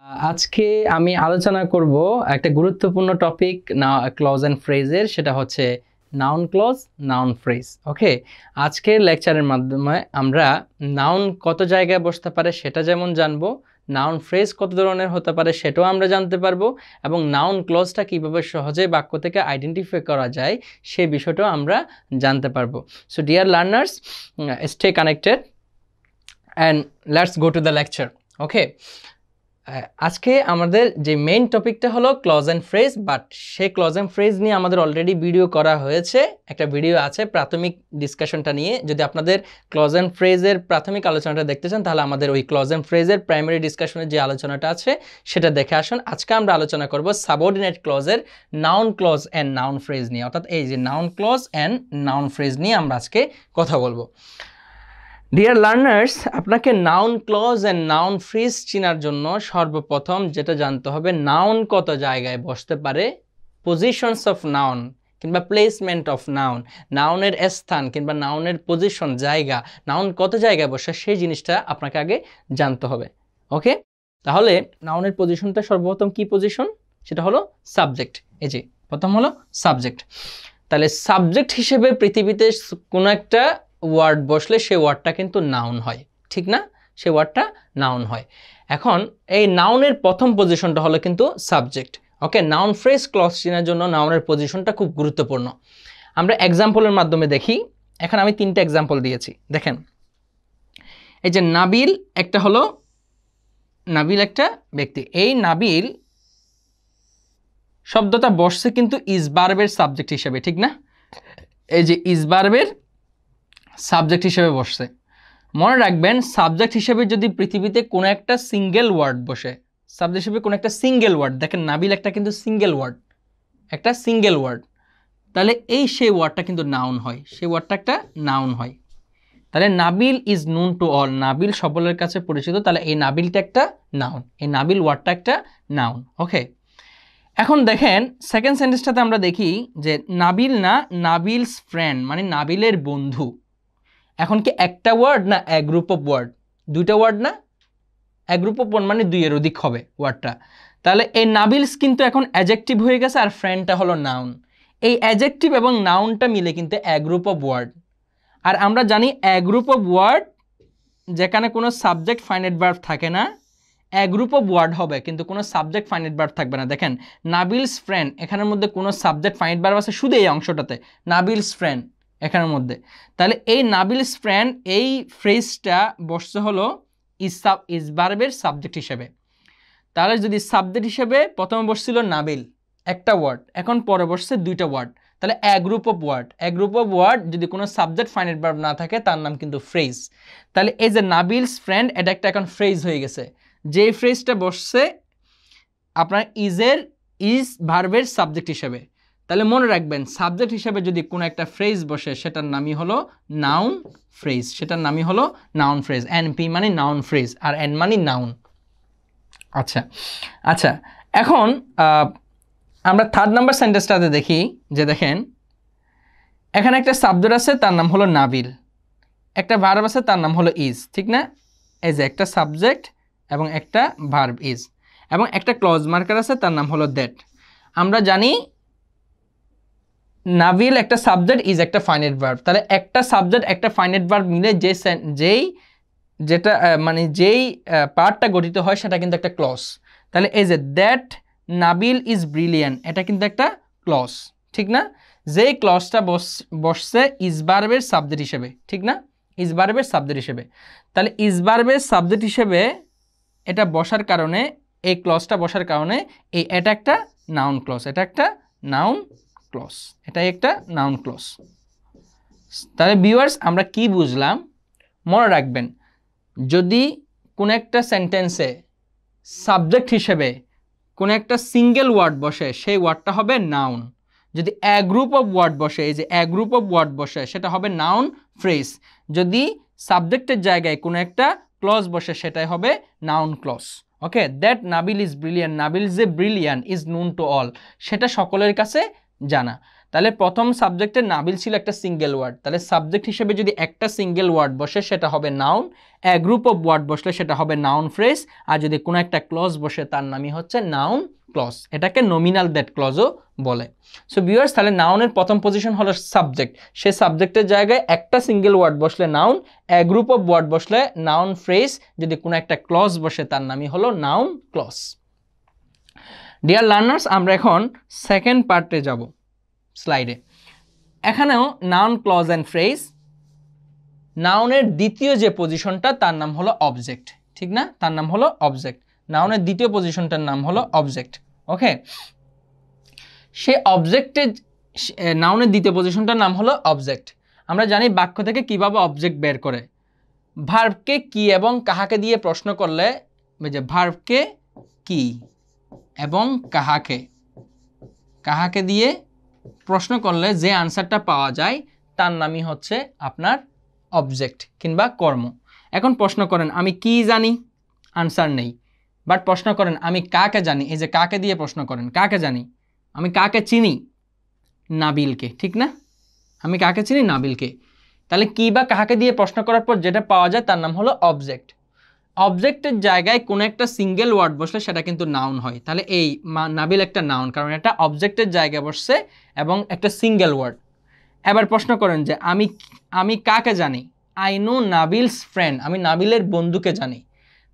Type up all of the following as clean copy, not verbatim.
আজকে আমি আলোচনা করব একটা গুরুত্বপূর্ণ টপিক ক্লজ এন্ড ফ্রেজের, সেটা হচ্ছে নাউন ক্লজ, নাউন ফ্রেজ। ওকে, আজকের লেকচারের মাধ্যমে আমরা নাউন কত জায়গায় বসতে পারে সেটা যেমন জানবো, নাউন ফ্রেজ কত ধরনের হতে পারে সেটাও আমরা জানতে পারবো, এবং নাউন ক্লজটা কীভাবে সহজে বাক্য থেকে আইডেন্টিফাই করা যায় সেই বিষয়টাও আমরা জানতে পারবো। So dear learners, stay connected and let's go to the lecture. Okay, আজকে আমাদের যে মেইন টপিকটা হলো ক্লজ অ্যান্ড ফ্রেজ, বাট সেই ক্লজ অ্যান্ড ফ্রেজ নিয়ে আমাদের অলরেডি ভিডিও করা হয়েছে, একটা ভিডিও আছে প্রাথমিক ডিসকাশনটা নিয়ে। যদি আপনাদের ক্লজ অ্যান্ড ফ্রেজের প্রাথমিক আলোচনাটা দেখতে চান তাহলে আমাদের ওই ক্লজ অ্যান্ড ফ্রেজের প্রাইমারি ডিসকাশনের যে আলোচনাটা আছে সেটা দেখে আসুন। আজকে আমরা আলোচনা করব সাবঅর্ডিনেট ক্লজের noun clause and noun phrase নিয়ে, অর্থাৎ এই যে noun clause and noun phrase নিয়ে আমরা আজকে কথা বলবো। ডিয়ার লার্নার্স, আপনাকে noun clause and noun phrase চেনার জন্য সর্বপ্রথম যেটা জানতে হবে, নাউন কত জায়গায় বসতে পারে, পজিশনস অফ নাউন কিংবা প্লেসমেন্ট অফ নাউন, নাউনের স্থান কিংবা নাউনের পজিশন, জায়গা, নাউন কত জায়গায় বসে সেই জিনিসটা আপনাকে আগে জানতে হবে। ওকে, তাহলে নাউনের পজিশনটা সর্বপ্রথম কি পজিশন, সেটা হলো সাবজেক্ট। এই যে প্রথম হলো সাবজেক্ট। তাহলে সাবজেক্ট হিসেবে পৃথিবীতে কোনো একটা ওয়ার্ড বসলে সেই ওয়ার্ডটা কিন্তু নাউন হয়, ঠিক না? সেই ওয়ার্ডটা নাউন হয়। এখন এই নাউনের প্রথম পজিশনটা হলো কিন্তু সাবজেক্ট। ওকে, নাউন ফ্রেজ ক্লজ চেনার জন্য নাউনের পজিশনটা খুব গুরুত্বপূর্ণ। আমরা এক্সাম্পলের মাধ্যমে দেখি। এখন আমি 3টে এক্সাম্পল দিয়েছি, দেখেন। এই যে নাবিল একটা হলো, নাবিল একটা ব্যক্তি। এই নাবিল শব্দটা বসছে কিন্তু ইজ ভার্বের সাবজেক্ট হিসেবে, ঠিক না? এই যে ইজ ভার্বের সাবজেক্ট হিসেবে বসছে। মনে রাখবেন, সাবজেক্ট হিসেবে যদি পৃথিবীতে কোনো একটা সিঙ্গেল ওয়ার্ড বসে, সাবজেক্ট হিসেবে কোনো একটা সিঙ্গেল ওয়ার্ড, দেখেন নাবিল একটা কিন্তু সিঙ্গেল ওয়ার্ড, একটা সিঙ্গেল ওয়ার্ড, তাহলে সেই ওয়ার্ডটা কিন্তু নাউন হয়, সেই ওয়ার্ডটা একটা নাউন হয়। তাহলে Nabil is known to all, Nabil সকলের কাছে পরিচিত, তাহলে এই নাবিলটা একটা নাউন, এই নাবিল ওয়ার্ডটা একটা নাউন। ওকে, এখন দেখেন সেকেন্ড সেন্টেন্সটাতে আমরা দেখি যে নাবিল না, নাবিলস ফ্রেন্ড, মানে নাবিলের বন্ধু। এখন কি একটা ওয়ার্ড না এ গ্রুপ অফ ওয়ার্ড? দুইটা ওয়ার্ড না, এ গ্রুপ অফ ওয়ার্ড, মানে দুইয়ের অধিক হবে ওয়ার্ডটা। তাহলে এই নাবিলস কিন্তু এখন অ্যাডজেক্টিভ হয়ে গেছে আর ফ্রেন্ডটা হলো নাউন। এই অ্যাডজেক্টিভ এবং নাউনটা মিলে কিন্তু এ গ্রুপ অফ ওয়ার্ড। আর আমরা জানি এ গ্রুপ অফ ওয়ার্ড যেখানে কোনো সাবজেক্ট ফাইনাইট ভার্ব থাকে না, এ গ্রুপ অফ ওয়ার্ড হবে কিন্তু কোনো সাবজেক্ট ফাইনাইট ভার্ব থাকবে না। দেখেন নাবিলস ফ্রেন্ড, এখানের মধ্যে কোনো সাবজেক্ট ফাইনাইট ভার্ব আছে শুধু এই অংশটাতে, নাবিলস ফ্রেন্ড এখানের মধ্যে। তাহলে এই নাবিলস ফ্রেন্ড, এই ফ্রেজটা বসছে হলো ইজ ভার্বের সাবজেক্ট হিসেবে। তাহলে যদি সাবজেক্ট হিসেবে প্রথমে বসছিল নাবিল একটা ওয়ার্ড, এখন পরে বসছে দুইটা ওয়ার্ড, তাহলে a group of word. A group of word যদি কোনো সাবজেক্ট ফাইনাইট ভার্ব না থাকে তার নাম কিন্তু ফ্রেজ। তাহলে এই যে নাবিলস ফ্রেন্ড, এটা একটা এখন ফ্রেজ হয়ে গেছে। যে ফ্রেজটা বসছে আপনার ইজ ভার্বের সাবজেক্ট হিসেবে। তাহলে মনে রাখবেন, সাবজেক্ট হিসেবে যদি কোনো একটা ফ্রেজ বসে সেটার নামই হলো নাউন ফ্রেজ, সেটার নামই হলো নাউন ফ্রেজ। এনপি মানে নাউন ফ্রেজ আর এন মানে নাউন। আচ্ছা আচ্ছা, এখন আমরা থার্ড নাম্বার সেন্টেন্সটাতে দেখি যে দেখেন এখানে একটা সাবজেক্ট আছে তার নাম হলো নাবিল, একটা ভার্ব আছে তার নাম হলো ইজ, ঠিক না? এই যে একটা সাবজেক্ট এবং একটা ভার্ব ইজ, এবং একটা ক্লজ মার্কার আছে তার নাম হলো দ্যাট। আমরা জানি নাবিল একটা সাবজেক্ট, ইজ একটা ফাইনাইট ভার্ব। তাহলে একটা সাবজেক্ট একটা ফাইনাইট ভার্ব মিলে যেই পার্টটা গঠিত হয় সেটা কিন্তু একটা ক্লজ। তাহলে এই যে দ্যাট নাবিল ইজ ব্রিলিয়ান্ট, এটা কিন্তু একটা ক্লজ, ঠিক না? যেই ক্লজটা বসছে ইজ ভার্বের সাবজেক্ট হিসেবে, ঠিক না? ইজ ভার্বের সাবজেক্ট হিসেবে। তাহলে ইজ ভার্বের সাবজেক্ট হিসেবে এটা বসার কারণে, এই ক্লজটা বসার কারণে এটা একটা নাউন ক্লজ, এটা একটা নাউন ক্লজ, এটাই একটা নাউন ক্লজ। তাহলে ভিউয়ার্স, আমরা কি বুঝলাম? মনে রাখবেন, যদি কোনো একটা সেন্টেন্সে সাবজেক্ট হিসেবে কোনো একটা সিঙ্গেল ওয়ার্ড বসে সেই ওয়ার্ডটা হবে নাউন। যদি এ গ্রুপ অফ ওয়ার্ড বসে, এই যে এ গ্রুপ অফ ওয়ার্ড বসে সেটা হবে নাউন ফ্রেজ। যদি সাবজেক্টের জায়গায় কোনো একটা ক্লজ বসে সেটাই হবে noun clause. Okay, that Nabil is brilliant, Nabil যে brilliant is known to all, সেটা সকলের কাছে জানা। তাহলে প্রথম সাবজেক্টে নাবিল ছিল একটা সিঙ্গেল ওয়ার্ড, তাহলে সাবজেক্ট হিসেবে যদি একটা সিঙ্গেল ওয়ার্ড বসে সেটা হবে noun, a group of word বসলে সেটা হবে নাউন ফ্রেজ, আর যদি কোনো একটা ক্লজ বসে তার নামই হচ্ছে নাউন ক্লজ। এটাকে নমিনাল দ্যাট ক্লজও বলে। সো ভিউয়ার্স, তাহলে নাউনের প্রথম পজিশন হলো সাবজেক্ট, সে সাবজেক্টের জায়গায় একটা সিঙ্গেল ওয়ার্ড বসলে noun, a group of word বসলে নাউন ফ্রেজ, যদি কোনো একটা ক্লজ বসে তার নামই হলো নাউন ক্লজ। ডিয়ার লার্নার্স, আমরা এখন সেকেন্ড পার্টে যাব স্লাইডে। এখানেও নাউন ক্লজ অ্যান্ড ফ্রেজ, নাউনের দ্বিতীয় যে পজিশনটা তার নাম হলো অবজেক্ট, ঠিক না? তার নাম হলো অবজেক্ট। নাউনের দ্বিতীয় পজিশনটার নাম হলো অবজেক্ট। ওকে, সে অবজেক্টের নাউনের দ্বিতীয় পজিশনটার নাম হলো অবজেক্ট। আমরা জানি বাক্য থেকে কিভাবে অবজেক্ট বের করে। ভার্বকে কি এবং কাহাকে দিয়ে প্রশ্ন করলে, যে ভার্বকে কি এবং কাহাকে দিয়ে প্রশ্ন করলে যে আনসারটা পাওয়া যায় তার নামই হচ্ছে আপনার অবজেক্ট কিংবা কর্ম। এখন প্রশ্ন করেন আমি কি জানি, আনসার নেই। বাট প্রশ্ন করেন আমি কাকে জানি, এই যে কাকে দিয়ে প্রশ্ন করেন, কাকে জানি, আমি কাকে চিনি, নাবিলকে, ঠিক না? আমি কাকে চিনি, নাবিলকে। তাহলে কি বা কাহাকে দিয়ে প্রশ্ন করার পর যেটা পাওয়া যায় তার নাম হলো অবজেক্ট। অবজেক্টের জায়গায় কোনো একটা সিঙ্গেল ওয়ার্ড বসলে সেটা কিন্তু নাউন হয়। তাহলে এই নাবিল একটা নাউন, কারণ এটা অবজেক্টের জায়গায় বসছে এবং একটা সিঙ্গেল ওয়ার্ড। এবার প্রশ্ন করেন যে আমি কাকে জানি, আই নো নাবিলস ফ্রেন্ড, আমি নাবিলের বন্ধুকে জানি।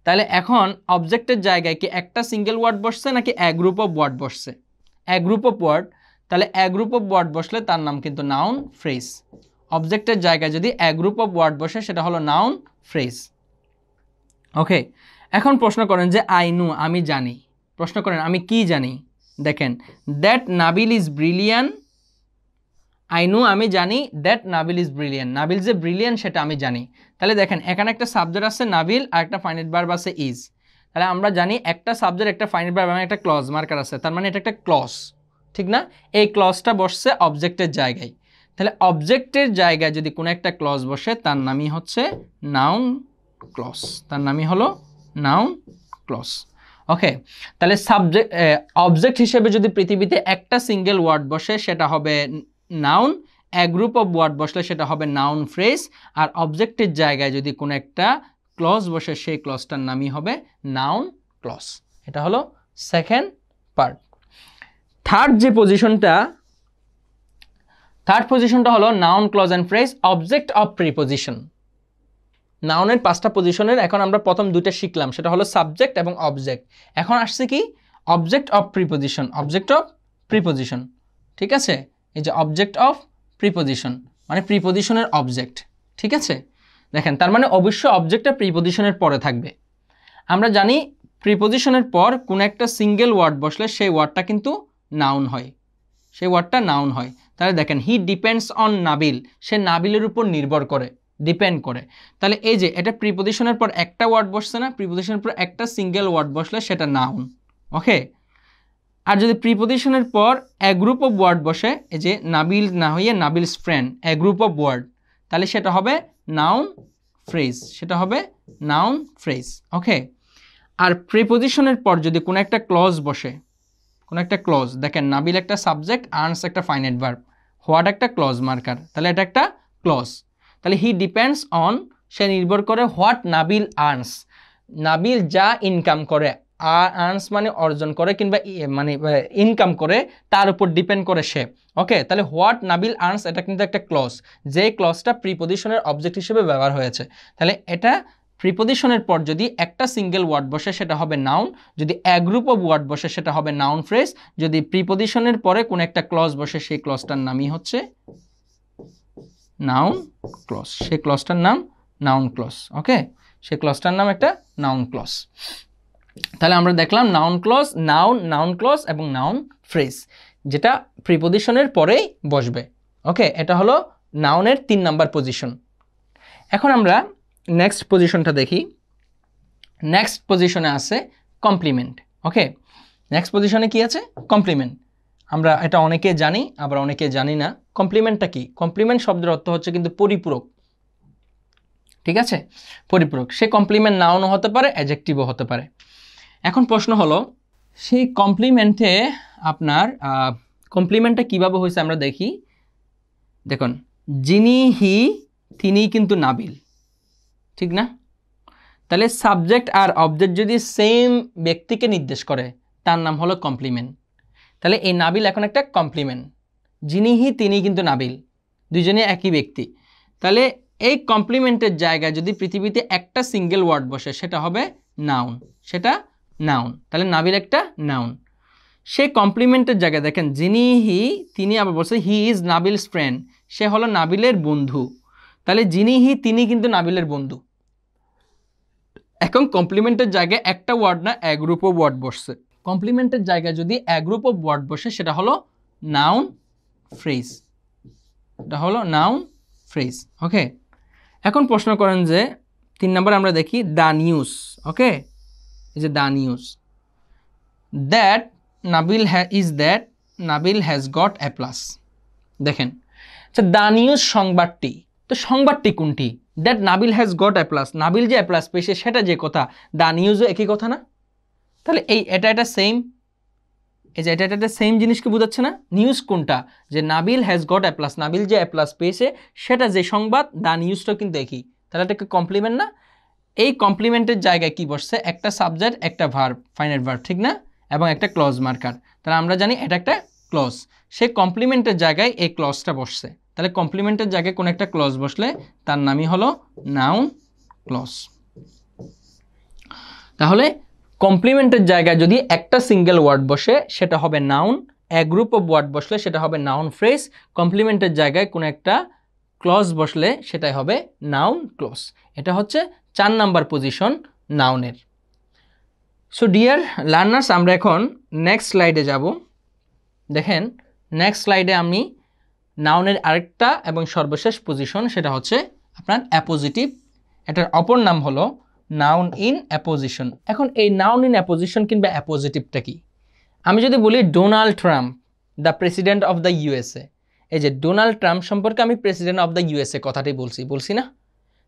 তাহলে এখন অবজেক্টের জায়গায় কি একটা সিঙ্গেল ওয়ার্ড বসছে নাকি এ গ্রুপ অফ ওয়ার্ড বসছে? এ গ্রুপ অফ ওয়ার্ড। তাহলে এ গ্রুপ অফ ওয়ার্ড বসলে তার নাম কিন্তু নাউন ফ্রেজ। অবজেক্টের জায়গায় যদি এ গ্রুপ অফ ওয়ার্ড বসে সেটা হলো নাউন ফ্রেজ। ওকে, এখন প্রশ্ন করেন যে আই নো, আমি জানি। প্রশ্ন করেন আমি কি জানি, দেখেন that Nabil is brilliant, I know আমি জানি that Nabil is brilliant, Nabil যে ব্রিলিয়ান্ট সেটা আমি জানি। তাহলে দেখেন এখানে একটা সাবজেক্ট আছে নাবিল আর একটা ফাইনাইট ভার্ব আছে ইজ। তাহলে আমরা জানি একটা সাবজেক্ট, একটা ফাইনাইট ভার্ব এবং একটা ক্লজ মার্কার আছে, তার মানে এটা একটা ক্লজ, ঠিক না? এই ক্লজটা বসছে অবজেক্টের জায়গায়। তাহলে অবজেক্টের জায়গায় যদি কোনো একটা ক্লজ বসে তার নামই হচ্ছে নাউন ক্লজ, তার নামই হলো নাউন ক্লজ। ওকে, তাহলে অবজেক্ট হিসেবে যদি পৃথিবীতে একটা সিঙ্গেল ওয়ার্ড বসে সেটা হবে noun, a group of word বসলে সেটা হবে নাউন ফ্রেজ, আর অবজেক্টের জায়গায় যদি কোনো একটা ক্লজ বসে সেই ক্লজটার নামই হবে নাউন ক্লজ। এটা হলো সেকেন্ড পার্ট। থার্ড পজিশনটা হলো noun clause and phrase object of preposition. নাউনের 5টা পজিশনের এখন আমরা প্রথম 2টা শিখলাম, সেটা হলো সাবজেক্ট এবং অবজেক্ট। এখন আসছে কি object of preposition, object of preposition, ঠিক আছে? এই যে অবজেক্ট অফ প্রিপোজিশন মানে প্রিপোজিশনের অবজেক্ট, ঠিক আছে? দেখেন তার মানে অবশ্যই অবজেক্টটা প্রিপোজিশনের পরে থাকবে। আমরা জানি প্রিপোজিশনের পর কোনো একটা সিঙ্গেল ওয়ার্ড বসলে সেই ওয়ার্ডটা কিন্তু নাউন হয়, সেই ওয়ার্ডটা নাউন হয়। তাহলে দেখেন হি ডিপেন্ডস অন নাবিল, সে নাবিলের উপর নির্ভর করে, ডিপেন্ড করে। তাহলে এই যে এটা প্রিপোজিশনের পর একটা ওয়ার্ড বসছে না, প্রিপোজিশনের পর একটা সিঙ্গেল ওয়ার্ড বসলে সেটা নাউন। ওকে, আর যদি প্রিপোজিশনের পর এ গ্রুপ অফ ওয়ার্ড বসে, এই যে নাবিল না হইয়ে Nabil's friend, a group of word, তাহলে সেটা হবে নাউন ফ্রেজ, সেটা হবে নাউন ফ্রেজ। ওকে, আর প্রিপোজিশনের পর যদি কোনো একটা ক্লজ বসে, কোনো একটা ক্লজ, দেখেন নাবিল একটা সাবজেক্ট, আর্নস একটা ফাইনাইট ভার্ব, হোয়াট একটা ক্লজ মার্কার, তাহলে এটা একটা ক্লজ। তাহলে হি ডিপেন্ডস অন, সে নির্ভর করে, হোয়াট নাবিল আর্নস, নাবিল যা ইনকাম করে, আর্নস মানে অর্জন করে কিংবা মানে ইনকাম করে, তার উপর ডিপেন্ড করে সে। ওকে, তাহলে হোয়াট নাবিল আর্নস এটা কিন্তু একটা ক্লজ, যে ক্লজটা প্রিপোজিশনের অবজেক্ট হিসেবে ব্যবহার হয়েছে। তাহলে এটা প্রিপোজিশনের পর যদি একটা সিঙ্গেল ওয়ার্ড বসে সেটা হবে নাউন, যদি এ গ্রুপ অফ ওয়ার্ড বসে সেটা হবে নাউন ফ্রেজ, যদি প্রিপোজিশনের পরে কোনো একটা ক্লজ বসে সেই ক্লজটার নামই হচ্ছে নাউন ক্লজ, সেই ক্লজটার নাম নাউন ক্লজ। ওকে, সেই ক্লজটার নাম একটা নাউন ক্লজ। তাহলে আমরা দেখলাম নাউন ক্লজ, নাউন ক্লজ এবং নাউন ফ্রেজ, যেটা প্রিপোজিশনের পরেই বসবে। ওকে, এটা হলো নাউনের 3 নাম্বার পজিশন। এখন আমরা নেক্সট পজিশনটা দেখি। নেক্সট পজিশনে আছে কমপ্লিমেন্ট। ওকে, নেক্সট পজিশনে কি আছে? কমপ্লিমেন্ট। আমরা এটা অনেকে জানি, আবার অনেকে জানি না। কমপ্লিমেন্টটা কি? কমপ্লিমেন্ট শব্দের অর্থ হচ্ছে কিন্তু পরিপূরক, ঠিক আছে? পরিপূরক। সে কমপ্লিমেন্ট নাউনও হতে পারে, অ্যাডজেক্টিভও হতে পারে। এখন প্রশ্ন হলো সেই কমপ্লিমেন্টে আপনার কমপ্লিমেন্টটা কিভাবে হয়েছে আমরা দেখি। দেখুন, যিনি হি তিনি কিন্তু নাবিল, ঠিক না? তাহলে সাবজেক্ট আর অবজেক্ট যদি সেম ব্যক্তিকে নির্দেশ করে তার নাম হলো কমপ্লিমেন্ট। তাহলে এই নাবিল এখন একটা কমপ্লিমেন্ট। যিনি হি তিনি কিন্তু নাবিল, দুজনে একই ব্যক্তি। তাহলে এই কমপ্লিমেন্টের জায়গায় যদি পৃথিবীতে একটা সিঙ্গেল ওয়ার্ড বসে সেটা হবে নাউন, সেটা নাউন। তাহলে নাবিল একটা নাউন। সে কমপ্লিমেন্টের জায়গায় দেখেন যিনি হি তিনি আবার বলছে হি ইজ নাবিলস ফ্রেন্ড, সে হলো নাবিলের বন্ধু। তাহলে যিনি হি তিনি কিন্তু নাবিলের বন্ধু। এখন কমপ্লিমেন্টের জায়গায় একটা ওয়ার্ড না এক গ্রুপ অফ ওয়ার্ড বসছে। কমপ্লিমেন্টের জায়গায় যদি এক গ্রুপ অফ ওয়ার্ড বসে সেটা হলো নাউন ফ্রেজ, এটা হলো নাউন ফ্রেজ। ওকে, এখন প্রশ্ন করেন যে 3 নম্বরে আমরা দেখি দ্য নিউজ। ওকে, এই যে the news, that Nabil that Nabil has got a plus. দেখেন, আচ্ছা দ্য নিউজ সংবাদটি, তো সংবাদটি কোনটি? That Nabil has got a plus, Nabil যে এ প্লাস পেয়েছে সেটা যে কথা, দ্য নিউজও একই কথা না? তাহলে এটা সেম, এই যে এটা সেম জিনিসকে বোঝাচ্ছে না? নিউজ কোনটা? যে Nabil has got a plus, Nabil যে এ প্লাস পেয়েছে সেটা যে সংবাদ, দ্য নিউজটাও কিন্তু একই। তাহলে এটা কি কমপ্লিমেন্ট না? এই কমপ্লিমেন্টের জায়গায় কি বসছে? একটা সাবজেক্ট, একটা ভার্ব, ফাইনাইট ভার্ব, ঠিক না? এবং একটা ক্লজ মার্কার। তাহলে আমরা জানি এটা একটা ক্লজ। সেই কমপ্লিমেন্টের জায়গায় এই ক্লজটা বসছে। তাহলে কমপ্লিমেন্টের জায়গায় কোনো একটা ক্লজ বসলে তার নামই হলো নাউন ক্লজ। তাহলে কমপ্লিমেন্টের জায়গায় যদি একটা সিঙ্গেল ওয়ার্ড বসে সেটা হবে নাউন, এক গ্রুপ অফ ওয়ার্ড বসলে সেটা হবে নাউন ফ্রেজ, কমপ্লিমেন্টের জায়গায় কোনো একটা ক্লজ বসলে সেটাই হবে নাউন ক্লজ। এটা হচ্ছে 4 নাম্বার পজিশন নাউনের। সো ডিয়ার লার্নার্স, আমরা এখন নেক্সট স্লাইডে যাব। দেখেন, নেক্সট স্লাইডে আমি নাউনের আরেকটা এবং সর্বশেষ পজিশন, সেটা হচ্ছে আপনার অ্যাপোজিটিভ। এটার অপর নাম হলো নাউন ইন অ্যাপোজিশন। এখন এই নাউন ইন অ্যাপোজিশন কিংবা অ্যাপোজিটিভটা কি? আমি যদি বলি Donald Trump the president of the USA, এই যে ডোনাল্ড ট্রাম্প সম্পর্কে আমি প্রেসিডেন্ট অফ দ্য ইউএসএ কথাটাই বলছি না?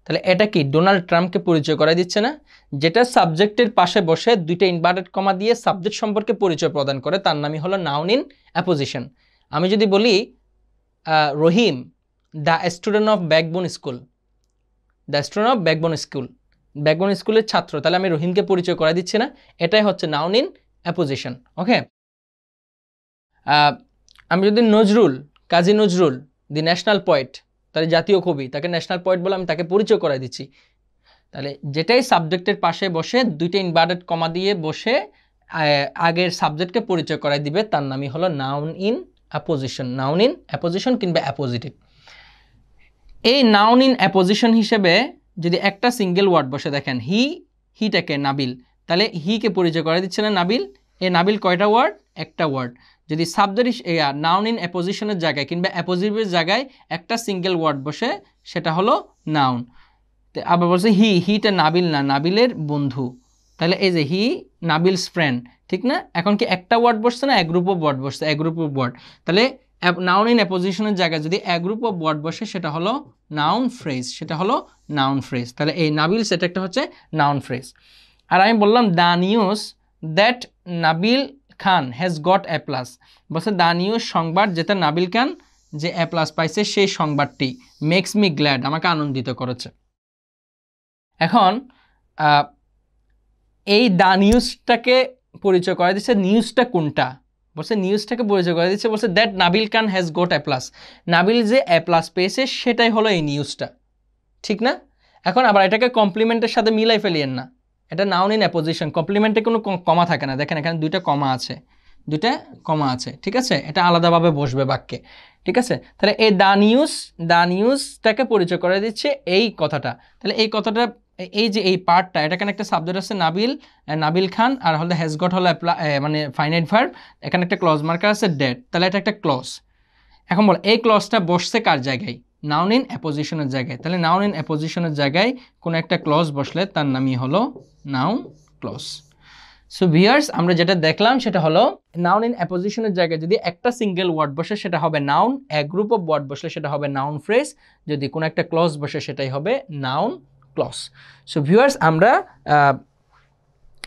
তাহলে এটা কি ডোনাল্ড ট্রাম্পকে পরিচয় করাই দিচ্ছে না? যেটা সাবজেক্টের পাশে বসে দুইটা ইনভার্টেড কমা দিয়ে সাবজেক্ট সম্পর্কে পরিচয় প্রদান করে তার নামই হলো নাউন ইন অ্যাপোজিশন। আমি যদি বলি Rahim the student of Backbone school, the student of Backbone school, Backbone স্কুলের ছাত্র, তাহলে আমি রহিমকে পরিচয় করাই দিচ্ছি না? এটাই হচ্ছে নাউন ইন অ্যাপোজিশন। ওকে, আমি যদি Nazrul, Kazi Nazrul the national poet, তাহলে জাতীয় কবি, তাকে ন্যাশনাল পোয়েট বলে আমি তাকে পরিচয় করাই দিচ্ছি। তাহলে যেটাই সাবজেক্টের পাশে বসে দুইটা ইনভার্টেড কমা দিয়ে বসে আগের সাবজেক্টকে পরিচয় করাই দিবে তার নামই হলো noun in apposition, noun in apposition কিংবা অ্যাপোজিটিভ। এই নাউন ইন অ্যাপোজিশন হিসেবে যদি একটা সিঙ্গেল ওয়ার্ড বসে, দেখেন হিটাকে নাবিল, তাহলে হিকে পরিচয় করাই দিচ্ছে না নাবিল? এই নাবিল কয়টা ওয়ার্ড? একটা ওয়ার্ড। যদি সাবজেক্ট নাউন ইন অ্যাপোজিশনের জায়গায় কিংবা অ্যাপোজিটিভের জায়গায় একটা সিঙ্গেল ওয়ার্ড বসে সেটা হলো নাউন। আবার বলছে হিটা নাবিল না, নাবিলের বন্ধু। তাহলে এই যে হি নাবিলস ফ্রেন্ড, ঠিক না? এখন কি একটা ওয়ার্ড বসছে না এক গ্রুপ অফ ওয়ার্ড বসছে? এক গ্রুপ অফ ওয়ার্ড। তাহলে নাউন ইন অ্যাপোজিশনের জায়গায় যদি এক গ্রুপ অফ ওয়ার্ড বসে সেটা হলো নাউন ফ্রেজ, সেটা হলো নাউন ফ্রেজ। তাহলে এই নাবিল সেটা একটা হচ্ছে নাউন ফ্রেজ। আর আমি বললাম the news that Nabil Khan has got a plus, বলছে দ্য নিউজ সংবাদ যেটা নাবিল খান যে এ প্লাস পাইছে সেই সংবাদটি মেক্স মি গ্ল্যাড, আমাকে আনন্দিত করেছে। এখন এই দ্য নিউজটাকে পরিচয় করা দিচ্ছে, নিউজটা কোনটা? বলছে নিউজটাকে পরিচয় করা দিচ্ছে, বলছে that Nabil Khan has got a plus, Nabil যে এ প্লাস পেয়েছে সেটাই হলো এই নিউজটা, ঠিক না? এখন আবার এটাকে কমপ্লিমেন্টের সাথে মিলাই ফেলিয়েন না, এটা নাউন ইন অ্যাপোজিশন, কমপ্লিমেন্টে কোনো কমা থাকে না। দেখেন এখানে দুইটা কমা আছে, ঠিক আছে? এটা আলাদাভাবে বসবে বাক্যে, ঠিক আছে? তাহলে এই দ্য নিউজটাকে পরিচয় করে দিচ্ছে এই কথাটা। তাহলে এই কথাটা, এই যে এই পার্টটা, এটা এখানে একটা সাবজেক্ট আছে নাবিল খান, আর হলো হ্যাজ গট হলো মানে ফাইনাইট ভার্ব, এখানে একটা ক্লজ মার্কার আছে ডেট, তাহলে এটা একটা ক্লজ। এখন বল এই ক্লজটা বসছে কার জায়গায়? নাউন ইন অ্যাপোজিশনের জায়গায়। তাহলে নাউন ইন অ্যাপোজিশনের জায়গায় কোনো একটা ক্লজ বসলে তার নামই হলো নাউন ক্লজ। সো ভিউয়ার্স, আমরা যেটা দেখলাম সেটা হলো নাউন ইন অ্যাপোজিশনের জায়গায় যদি একটা সিঙ্গেল ওয়ার্ড বসে সেটা হবে নাউন, এক গ্রুপ অফ ওয়ার্ড বসলে সেটা হবে নাউন ফ্রেজ, যদি কোনো একটা ক্লজ বসে সেটাই হবে নাউন ক্লজ। সো ভিউয়ার্স, আমরা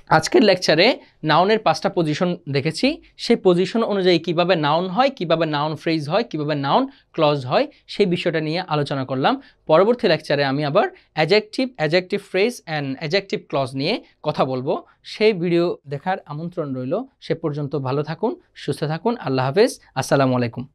আজকের লেকচারে নাউনের 5টা পজিশন দেখেছি, সেই পজিশন অনুযায়ী কিভাবে নাউন হয়, কিভাবে নাউন ফ্রেজ হয়, কিভাবে নাউন ক্লজ হয়, সেই বিষয়টা নিয়ে আলোচনা করলাম। পরবর্তী লেকচারে আমি আবার adjective phrase and adjective clause নিয়ে কথা বলবো। সেই ভিডিও দেখার আমন্ত্রণ রইল। সে পর্যন্ত ভালো থাকুন, সুস্থ থাকুন। আল্লাহ হাফেজ। আসসালামু আলাইকুম।